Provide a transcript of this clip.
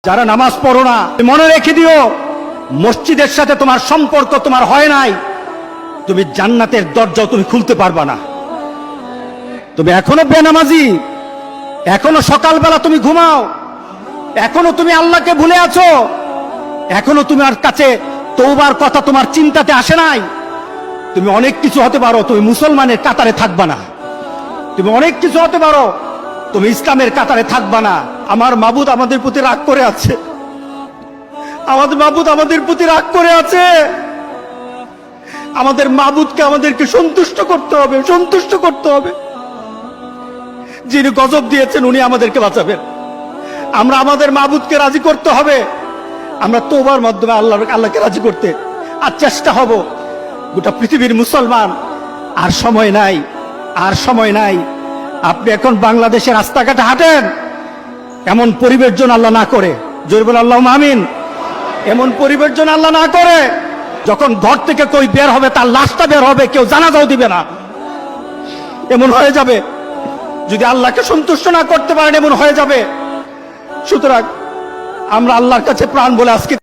যারা নামাজ পড়ো না, মনে রেখে দিও, মসজিদের সাথে তোমার সম্পর্ক তোমার হয় নাই, তুমি জান্নাতের দরজাও তুমি খুলতে পারবা না। তুমি এখনো বেনামাজি, এখনো সকালবেলা তুমি ঘুমাও, এখনো তুমি আল্লাহকে ভুলে আছো, এখনো তোমার কাছে তওবার কথা তোমার চিন্তাতে আসে নাই। তুমি অনেক কিছু হতে পারো, তুমি মুসলমানের কাতারে থাকবা না। তুমি অনেক কিছু হতে পারো, তুমি ইসলামের কাতারে থাকবা না। আমার মাবুদ আমাদের প্রতি রাগ করে আছে, আমাদের মাবুদ আমাদের প্রতি রাগ করে আছে। আমাদের মাবুদকে আমাদেরকে সন্তুষ্ট করতে হবে, সন্তুষ্ট করতে হবে। যিনি গজব দিয়েছেন উনি আমাদেরকে বাঁচাবেন। আমরা আমাদের মাবুদকে রাজি করতে হবে। আমরা তওবার মাধ্যমে আল্লাহকে রাজি করতে আর চেষ্টা হব। গোটা পৃথিবীর মুসলমান, আর সময় নাই, আর সময় নাই। আপনি এখন বাংলাদেশের রাস্তাঘাটে হাঁটেন, এমন পরিবেশ যেন আল্লাহ না করে, জোরে বলে আল্লাহুম্মা আমিন। এমন পরিবেশ যেন আল্লাহ না করে, যখন ঘর থেকে কই বের হবে তার লাশটা বের হবে, কেউ জানাজাও দিবে না। এমন হয়ে যাবে যদি আল্লাহকে সন্তুষ্ট না করতে পারেন, এমন হয়ে যাবে। সুতরাং আমরা আল্লাহর কাছে প্রাণ বলে আজকে